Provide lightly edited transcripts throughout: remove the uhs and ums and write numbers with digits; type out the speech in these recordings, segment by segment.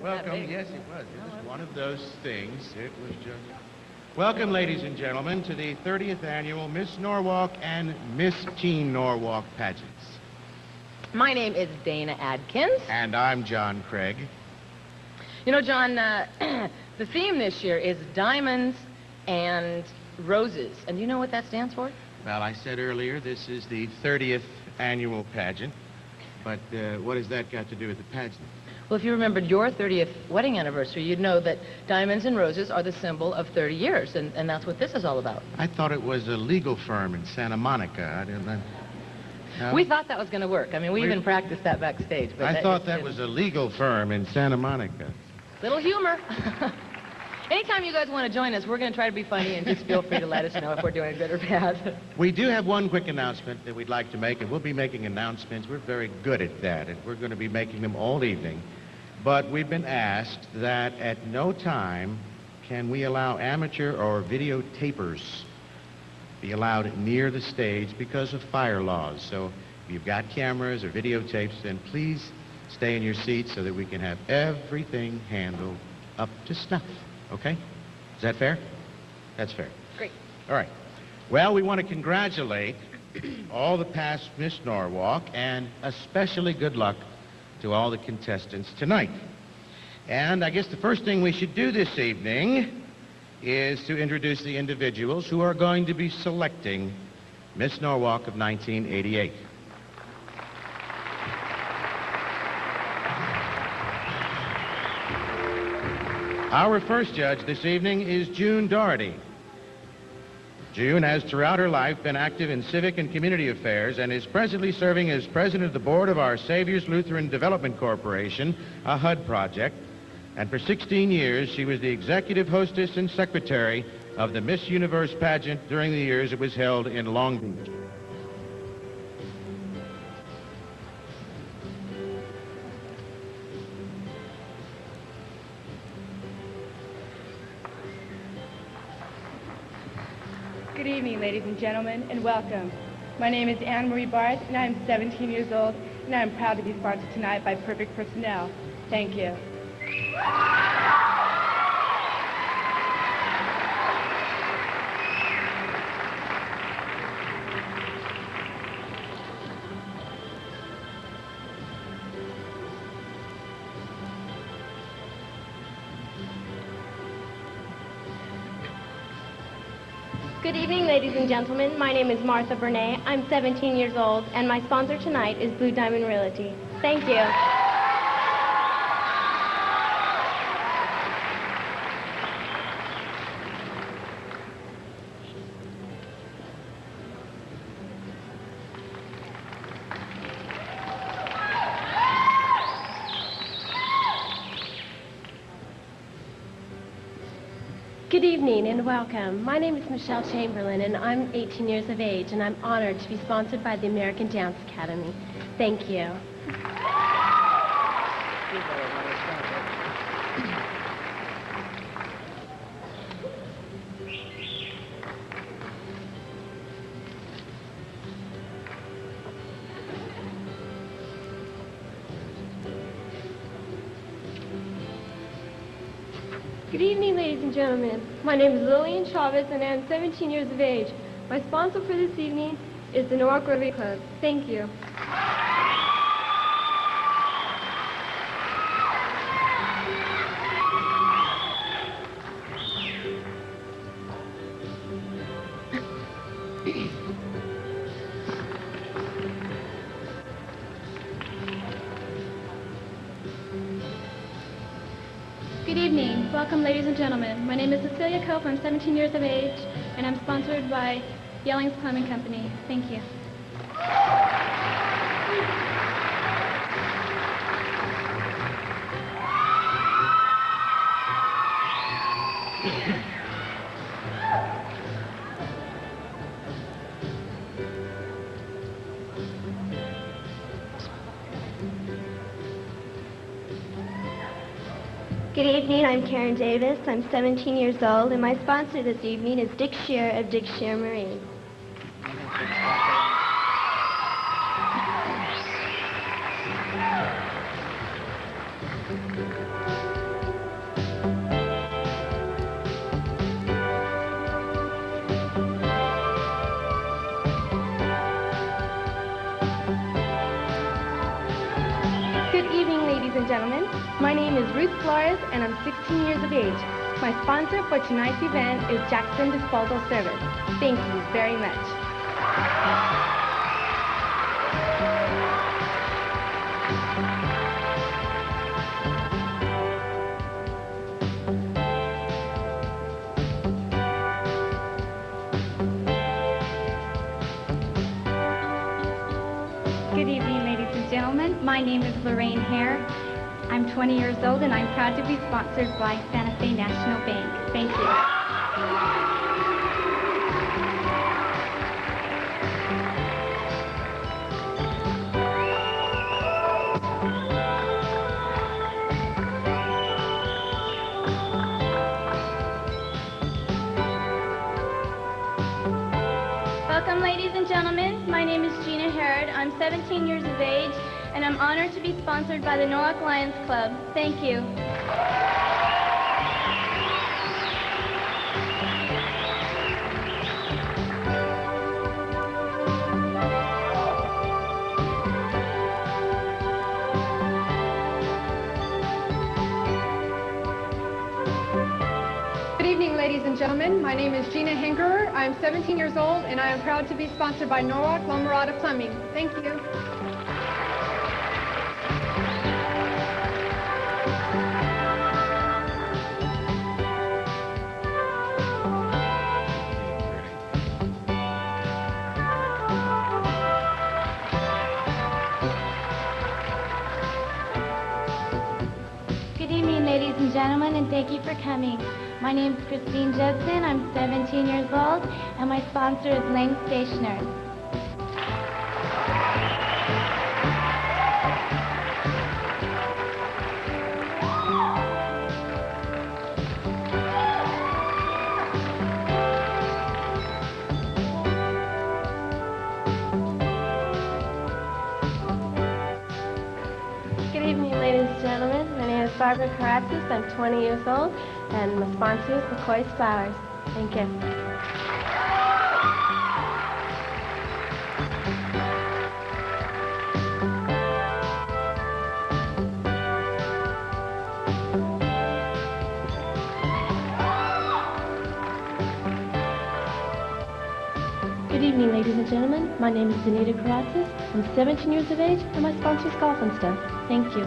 wasn't that Welcome. big. Yes, it was. It was one of those things. It was just... Welcome, ladies and gentlemen, to the 30th annual Miss Norwalk and Miss Teen Norwalk pageants. My name is Dana Adkins. And I'm John Craig. You know, John, the theme this year is diamonds and roses. And do you know what that stands for? Well, I said earlier, this is the 30th annual pageant. But what has that got to do with the pageant? Well, if you remembered your 30th wedding anniversary, you'd know that diamonds and roses are the symbol of 30 years, and that's what this is all about. I thought it was a legal firm in Santa Monica. I didn't know. No? We thought that was going to work. I mean, we even practiced that backstage. But I thought that was a legal firm in Santa Monica. Little humor. Anytime you guys want to join us, we're going to try to be funny, and just feel free to let us know if we're doing good or bad. We do have one quick announcement that we'd like to make, and we'll be making announcements. We're very good at that, and we're going to be making them all evening. But we've been asked that at no time can we allow amateur or videotapers be allowed near the stage because of fire laws. So if you've got cameras or videotapes, then please stay in your seats so that we can have everything handled up to snuff. Okay? Is that fair? That's fair. Great. All right. Well, we want to congratulate all the past Miss Norwalk, and especially good luck to all the contestants tonight. And I guess the first thing we should do this evening is to introduce the individuals who are going to be selecting Miss Norwalk of 1988. Our first judge this evening is June Doherty. June has throughout her life been active in civic and community affairs and is presently serving as president of the board of Our Savior's Lutheran Development Corporation, a HUD project. And for 16 years, she was the executive hostess and secretary of the Miss Universe pageant during the years it was held in Long Beach. Good evening, ladies and gentlemen, and welcome. My name is Anne Marie Barth, and I am 17 years old, and I am proud to be sponsored tonight by Perfect Personnel. Thank you. Good evening, ladies and gentlemen. My name is Martha Bernay. I'm 17 years old, and my sponsor tonight is Blue Diamond Realty. Thank you. Good evening and welcome. My name is Michelle Chamberlain, and I'm 18 years of age, and I'm honored to be sponsored by the American Dance Academy. Thank you. Good evening, ladies and gentlemen. My name is Lillian Chavez, and I am 17 years of age. My sponsor for this evening is the Norwalk Rotary Club. Thank you. Good evening. Welcome, ladies and gentlemen. My name is Cecilia Cope. I'm 17 years of age, and I'm sponsored by Yellings Plumbing Company. Thank you. Good evening. I'm Karen Davis. I'm 17 years old, and my sponsor this evening is Dick Shear of Dick Shear Marine. and gentlemen. My name is Ruth Flores, and I'm 16 years of age. My sponsor for tonight's event is Jackson Disposal Service. Thank you very much. Good evening, ladies and gentlemen. My name is Lorraine Hare. I'm 20 years old, and I'm proud to be sponsored by Santa Fe National Bank. Thank you. Welcome, ladies and gentlemen. My name is Gina Harris. I'm 17 years of age, and I'm honored to be sponsored by the Norwalk Lions Club. Thank you. Good evening, ladies and gentlemen. My name is Gina Harris. I'm 17 years old, and I am proud to be sponsored by Norwalk Lamarada Plumbing. Thank you. Good evening, ladies and gentlemen, and thank you for coming. My name is Denise Jedson. I'm 17 years old, and my sponsor is Lang Stationers. Good evening, ladies and gentlemen. My name is Barbara Karatzis. I'm 20 years old, and my sponsor is McCoy's Flowers. Thank you. Good evening, ladies and gentlemen. My name is Anita Karatzis. I'm 17 years of age, and my sponsor is Golf and Stuff. Thank you.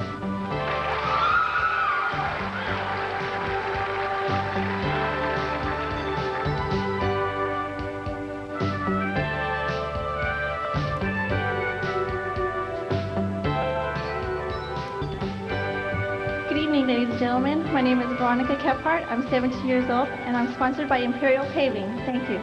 Good evening, ladies and gentlemen. My name is Veronica Kephart. I'm 17 years old, and I'm sponsored by Imperial Paving. Thank you.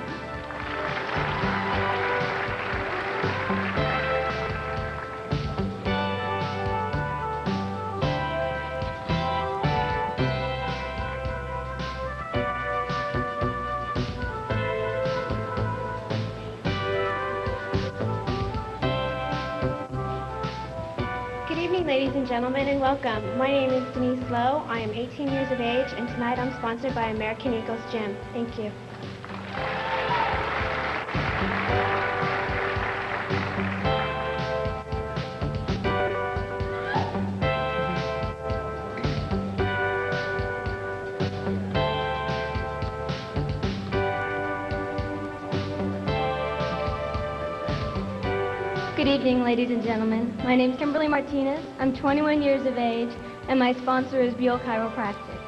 Good evening, ladies and gentlemen, and welcome. My name is Denise Lowe. I am 18 years of age, and tonight I'm sponsored by American Eagles Gym. Thank you. Good evening, ladies and gentlemen. My name is Kimberly Martinez. I'm 21 years of age, and my sponsor is Buell Chiropractic.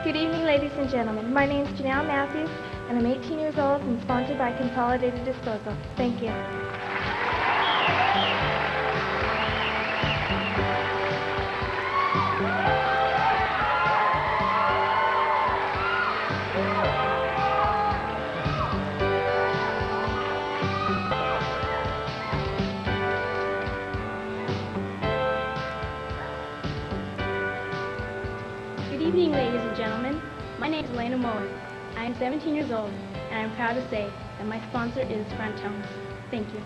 Good evening, ladies and gentlemen. My name is Janelle Matthews, and I'm 18 years old and sponsored by Consolidated Disposal. Thank you. Good evening, ladies and gentlemen. My name is Elena Mohler. I am 17 years old, and I'm proud to say that my sponsor is Frontones. Thank you.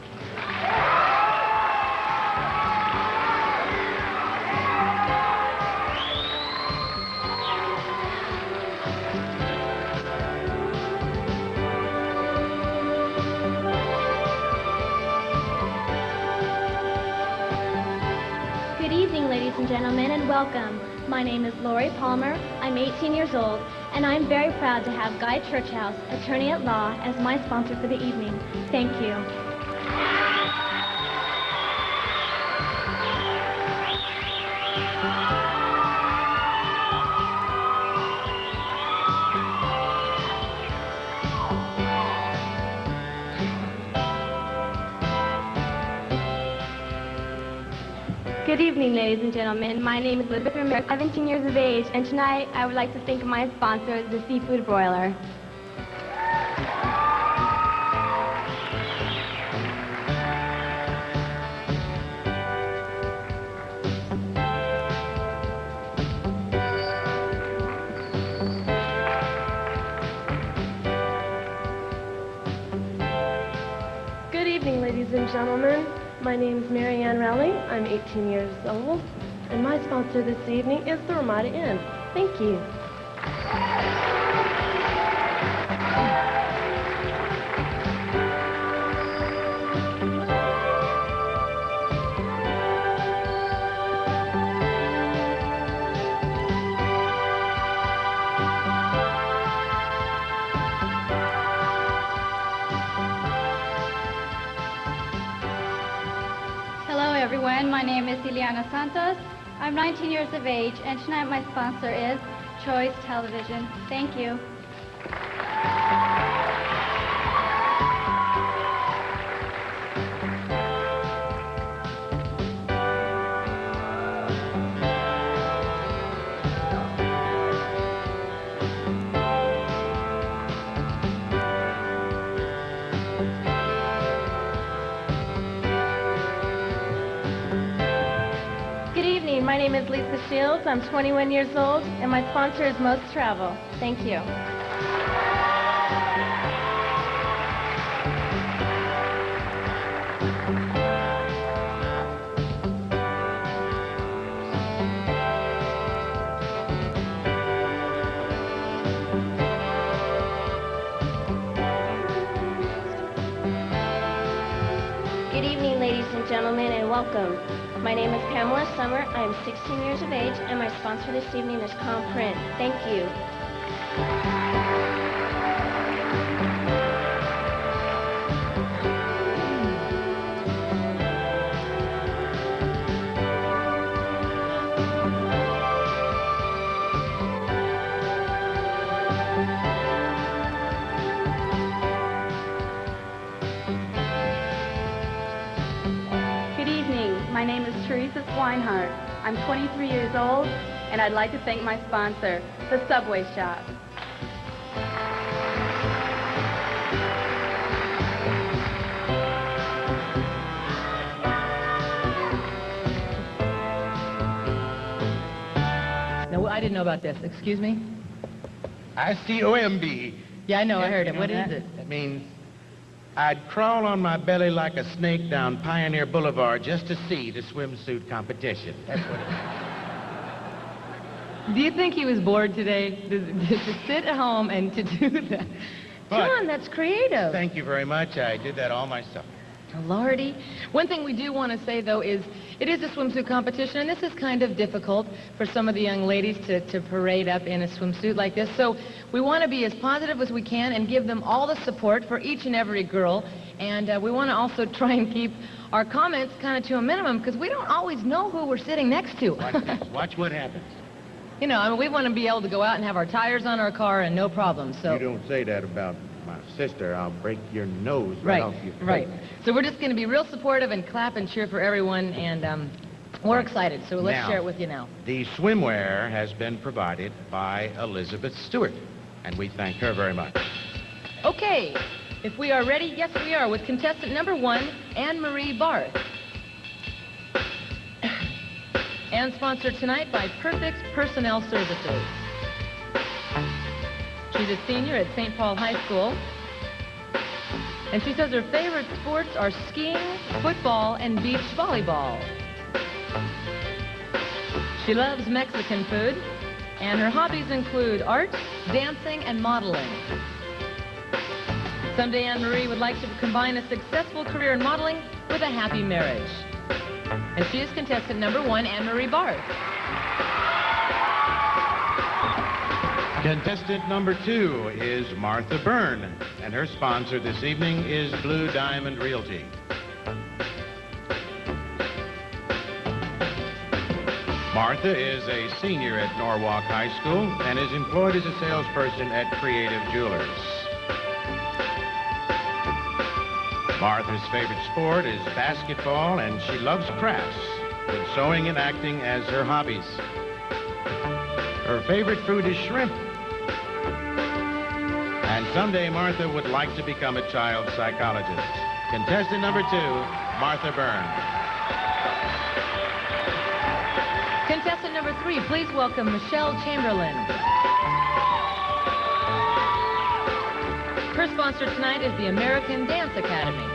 Good evening, ladies and gentlemen, and welcome. My name is Lori Palmer. I'm 18 years old, and I'm very proud to have Guy Churchhouse, attorney at law, as my sponsor for the evening. Thank you. Good evening, ladies and gentlemen. My name is Elizabeth Ramirez, 17 years of age, and tonight I would like to thank my sponsor, the Seafood Broiler. Good evening, ladies and gentlemen. My name is Marianne Rowley. I'm 18 years old, and my sponsor this evening is the Ramada Inn. Thank you. Hello everyone, my name is Iliana Santos. I'm 19 years of age, and tonight my sponsor is Choice Television. Thank you. Good evening. My name is Lisa Shields. I'm 21 years old, and my sponsor is Most Travel. Thank you. Good evening, ladies and gentlemen, and welcome. My name is Pamela Summer. I am 16 years of age, and my sponsor this evening is Com Print. Thank you. Good evening. My name is Theresa Swineheart. I'm 23 years old, and I'd like to thank my sponsor, the Subway Shop. No, I didn't know about this. Excuse me? ICOMB. Yeah, I know. I heard You it. know What that? is it? That means I'd crawl on my belly like a snake down Pioneer Boulevard just to see the swimsuit competition. That's what it is. Do you think he was bored today to sit at home and to do that? But- John, that's creative. Thank you very much. I did that all myself. Oh, Lordy. One thing we do want to say, though, is it is a swimsuit competition, and this is kind of difficult for some of the young ladies to parade up in a swimsuit like this. So we want to be as positive as we can and give them all the support for each and every girl. And we want to also try and keep our comments kind of to a minimum, because we don't always know who we're sitting next to. Watch this. Watch what happens. You know, I mean, we want to be able to go out and have our tires on our car and no problem. So. You don't say that about my sister. I'll break your nose right off your face. Right. So we're just going to be real supportive and clap and cheer for everyone, and we're excited. So let's Now, share it with you now. The swimwear has been provided by Elizabeth Stewart, and we thank her very much. Okay, if we are ready, yes we are, with contestant number 1, Anne-Marie Barth. And sponsored tonight by Perfect Personnel Services. She's a senior at St. Paul High School, And she says her favorite sports are skiing, football, and beach volleyball. She loves Mexican food, and her hobbies include art, dancing, and modeling. Someday Anne-Marie would like to combine a successful career in modeling with a happy marriage. And she is contestant number 1, Anne-Marie Barth. Contestant number 2 is Martha Byrne, and her sponsor this evening is Blue Diamond Realty. Martha is a senior at Norwalk High School and is employed as a salesperson at Creative Jewelers. Martha's favorite sport is basketball, and she loves crafts, with sewing and acting as her hobbies. Her favorite food is shrimp. And someday Martha would like to become a child psychologist. Contestant number 2, Martha Byrne. Contestant number 3, please welcome Michelle Chamberlain. Her sponsor tonight is the American Dance Academy.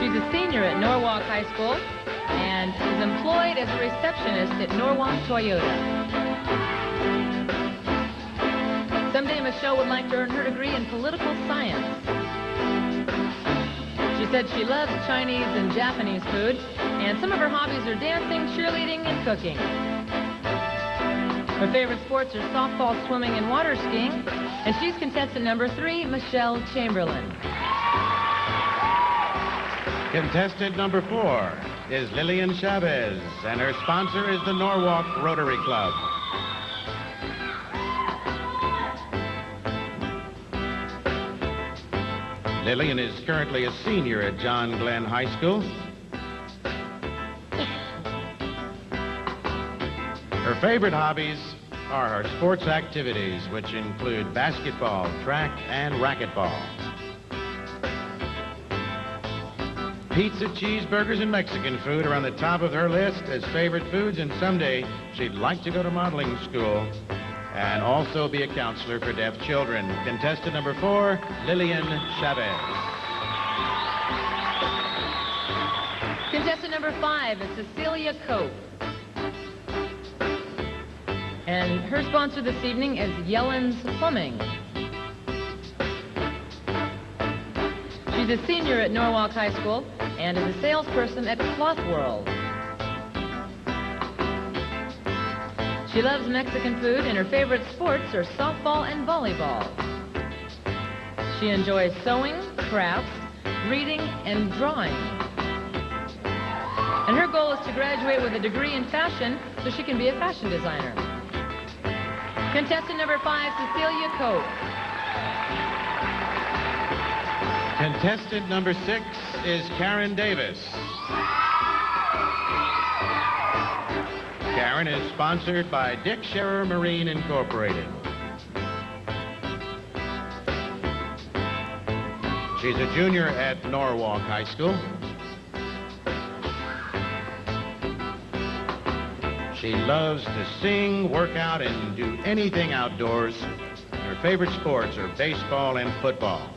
She's a senior at Norwalk High School and is employed as a receptionist at Norwalk Toyota. Someday Michelle would like to earn her degree in political science. She said she loves Chinese and Japanese food, and some of her hobbies are dancing, cheerleading, and cooking. Her favorite sports are softball, swimming, and water skiing, and she's contestant number 3, Michelle Chamberlain. Contestant number 4 is Lillian Chavez, and her sponsor is the Norwalk Rotary Club. Lillian is currently a senior at John Glenn High School. Her favorite hobbies are her sports activities, which include basketball, track, and racquetball. Pizza, cheeseburgers, and Mexican food are on the top of her list as favorite foods, and someday she'd like to go to modeling school and also be a counselor for deaf children. Contestant number 4, Lillian Chavez. Contestant number 5 is Cecilia Cope. And her sponsor this evening is Yellen's Plumbing. She's a senior at Norwalk High School and is a salesperson at Cloth World. She loves Mexican food, and her favorite sports are softball and volleyball. She enjoys sewing, crafts, reading, and drawing. And her goal is to graduate with a degree in fashion so she can be a fashion designer. Contestant number 5, Cecilia Cope. Contestant number 6 is Karen Davis. Karen is sponsored by Dick Scherer Marine Incorporated. She's a junior at Norwalk High School. She loves to sing, work out, and do anything outdoors. Her favorite sports are baseball and football.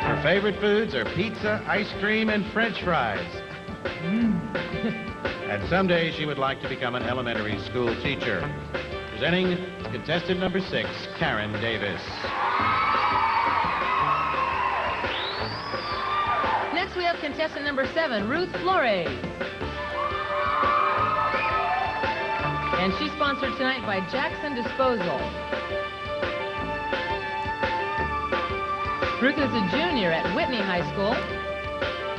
Her favorite foods are pizza, ice cream, and French fries. And someday she would like to become an elementary school teacher. Presenting contestant number 6, Karen Davis. Next we have contestant number 7, Ruth Flores. And she's sponsored tonight by Jackson Disposal. Ruth is a junior at Whitney High School.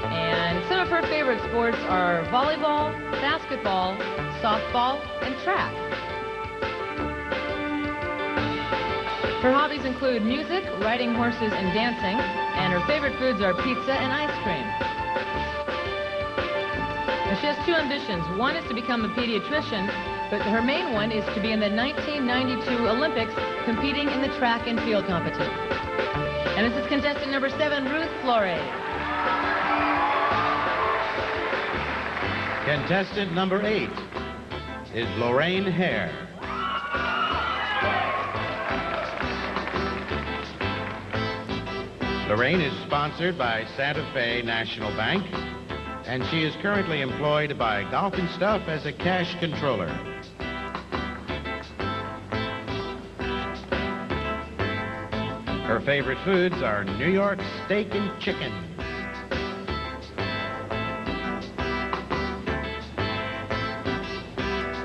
And some of her favorite sports are volleyball, basketball, softball, and track. Her hobbies include music, riding horses, and dancing, and her favorite foods are pizza and ice cream. Now, she has 2 ambitions. One is to become a pediatrician, but her main one is to be in the 1992 Olympics competing in the track and field competition. And this is contestant number 7, Ruth Flores. Contestant number 8 is Lorraine Hare. Lorraine is sponsored by Santa Fe National Bank, and she is currently employed by Golf and Stuff as a cash controller. Her favorite foods are New York steak and chicken.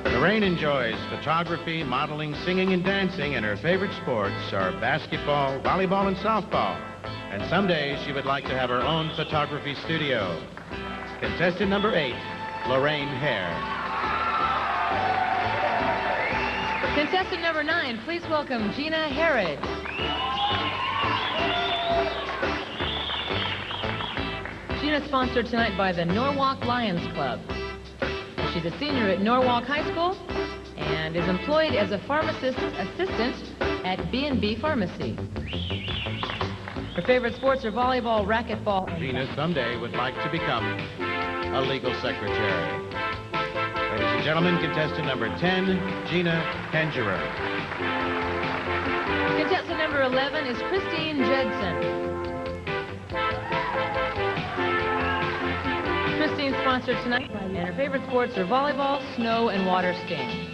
Lorraine enjoys photography, modeling, singing, and dancing, and her favorite sports are basketball, volleyball, and softball. And someday she would like to have her own photography studio. Contestant number 8, Lorraine Hare. Contestant number 9, please welcome Gina Harris. Gina sponsored tonight by the Norwalk Lions Club. She's a senior at Norwalk High School and is employed as a pharmacist assistant at B&B Pharmacy. Her favorite sports are volleyball, racquetball, and Gina someday would like to become a legal secretary. Ladies and gentlemen, contestant number 10, Gina Harris. Contestant number 11 is Christine Jedson. Christine sponsored tonight, and her favorite sports are volleyball, snow, and water skiing.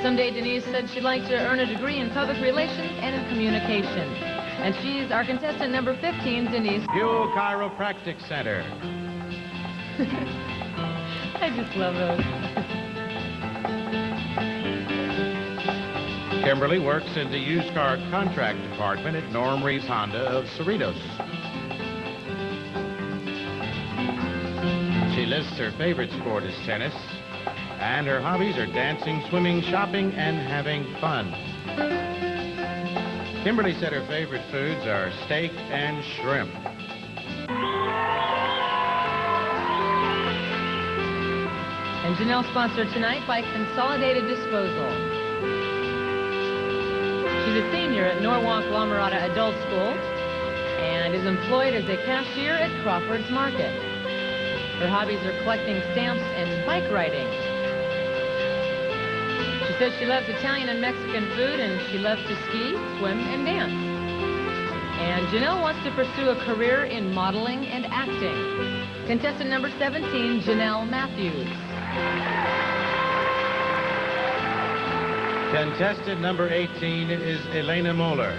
Someday Denise said she'd like to earn a degree in public relations and in communication. And she's our contestant number 15, Denise. Buell Chiropractic Center. I just love those. Kimberly works in the used car contract department at Norm Reeves Honda of Cerritos. She lists her favorite sport as tennis, and her hobbies are dancing, swimming, shopping, and having fun. Kimberly said her favorite foods are steak and shrimp. And Janelle sponsored tonight by Consolidated Disposal. She's a senior at Norwalk La Mirada Adult School and is employed as a cashier at Crawford's Market. Her hobbies are collecting stamps and bike riding. She says she loves Italian and Mexican food, and she loves to ski, swim, and dance. And Janelle wants to pursue a career in modeling and acting. Contestant number 17, Janelle Matthews. Contestant number 18 is Elena Mohler.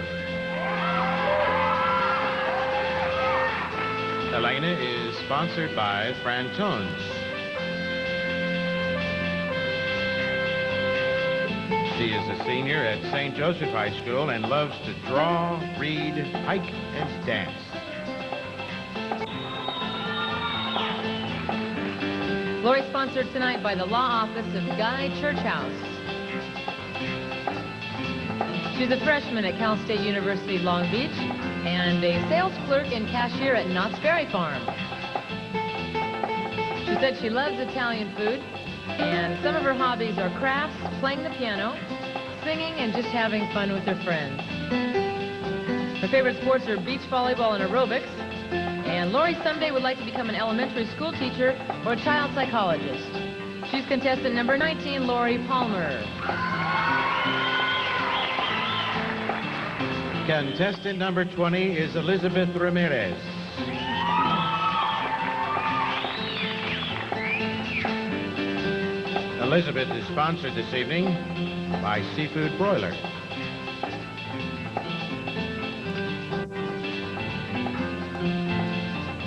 Elena is sponsored by Frantones. She is a senior at St. Joseph High School and loves to draw, read, hike, and dance. Lori sponsored tonight by the law office of Guy Churchhouse. She's a freshman at Cal State University Long Beach and a sales clerk and cashier at Knott's Berry Farm. She said she loves Italian food, and some of her hobbies are crafts, playing the piano, singing, and just having fun with her friends. Her favorite sports are beach volleyball and aerobics, and Lori someday would like to become an elementary school teacher or a child psychologist. She's contestant number 19, Lori Palmer. Contestant number 20 is Elizabeth Ramirez. Elizabeth is sponsored this evening by Seafood Broiler.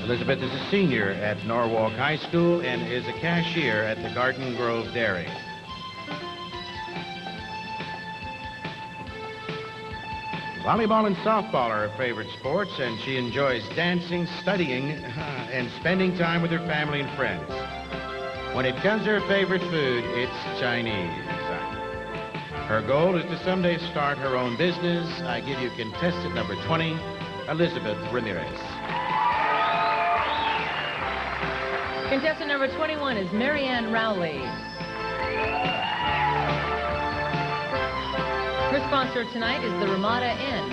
Elizabeth is a senior at Norwalk High School and is a cashier at the Garden Grove Dairy. Volleyball and softball are her favorite sports, and she enjoys dancing, studying, and spending time with her family and friends. When it comes to her favorite food, it's Chinese. Her goal is to someday start her own business. I give you contestant number 20, Elizabeth Ramirez. Contestant number 21 is Marianne Rowley. Her sponsor tonight is the Ramada Inn.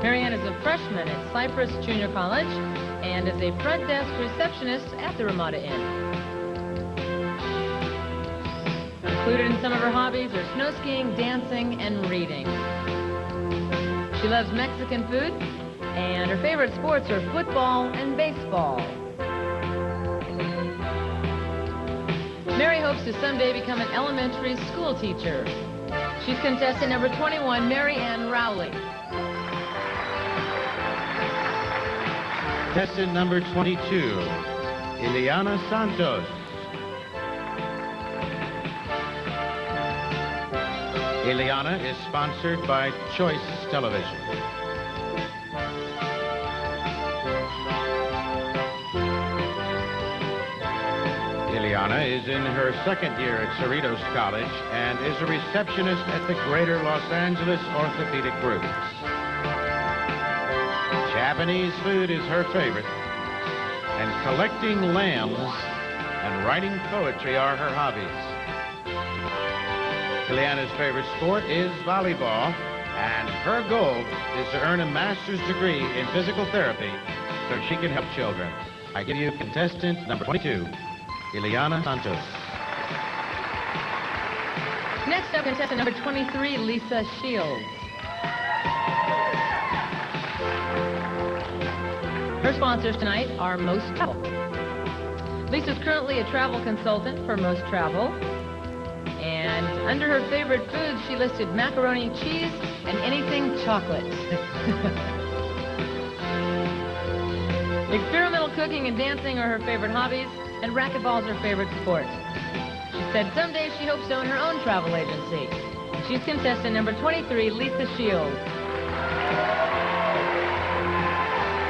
Marianne is a freshman at Cypress Junior College and is a front desk receptionist at the Ramada Inn. Included in some of her hobbies are snow skiing, dancing, and reading. loves Mexican food, and her favorite sports are football and baseball. Mary hopes to someday become an elementary school teacher. She's contestant number 21, Marianne Rowley. Contestant number 22, Iliana Santos. Iliana is sponsored by Choice Television. Iliana is in her second year at Cerritos College and is a receptionist at the Greater Los Angeles Orthopedic Group. Japanese food is her favorite, and collecting lambs and writing poetry are her hobbies. Iliana's favorite sport is volleyball, and her goal is to earn a master's degree in physical therapy so she can help children. I give you contestant number 22, Iliana Santos. Next up, contestant number 23, Lisa Shields. Her sponsors tonight are Most Travel. Lisa's currently a travel consultant for Most Travel. And under her favorite foods, she listed macaroni, cheese, and anything chocolate. Experimental cooking and dancing are her favorite hobbies, and racquetball is her favorite sport. She said someday she hopes to own her own travel agency. And she's contestant number 23, Lisa Shields.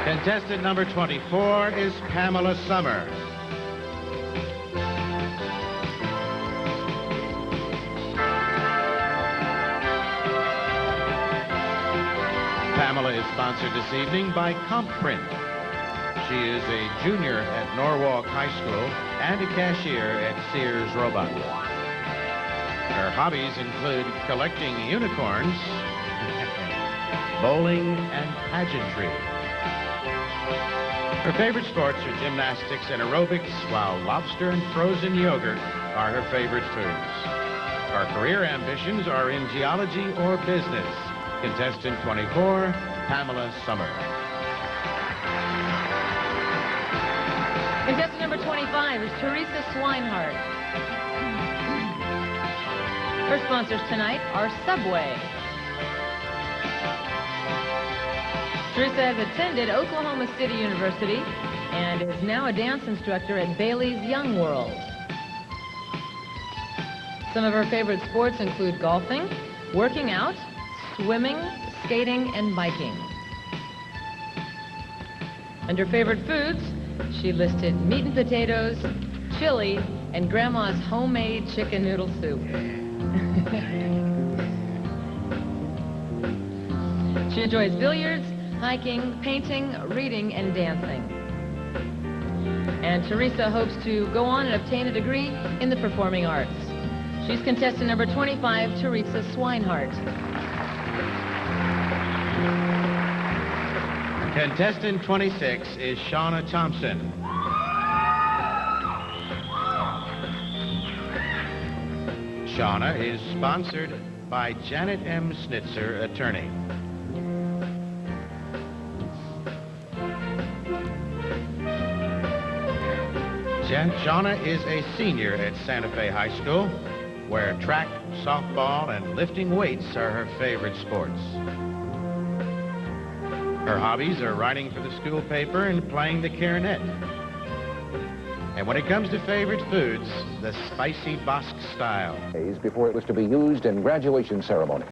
Contestant number 24 is Pamela Summer. Pamela is sponsored this evening by Comprint. She is a junior at Norwalk High School and a cashier at Sears Roebuck. Her hobbies include collecting unicorns, bowling, and pageantry. Her favorite sports are gymnastics and aerobics, while lobster and frozen yogurt are her favorite foods. Her career ambitions are in geology or business. Contestant 24, Pamela Summer. Contestant number 25 is Theresa Swineheart. Her sponsors tonight are Subway. Theresa has attended Oklahoma City University and is now a dance instructor at Bailey's Young World. Some of her favorite sports include golfing, working out, swimming, skating, and biking. Under favorite foods, she listed meat and potatoes, chili, and Grandma's homemade chicken noodle soup. She enjoys billiards, hiking, painting, reading, and dancing. And Theresa hopes to go on and obtain a degree in the performing arts. She's contestant number 25, Theresa Swineheart. Contestant 26 is Shawna Thompson. Shawna is sponsored by Janet M. Snitzer, attorney. Shawna is a senior at Santa Fe High School, where track, softball, and lifting weights are her favorite sports. Her hobbies are writing for the school paper and playing the clarinet. And when it comes to favorite foods, the spicy Basque style. Before it was to be used in graduation ceremony.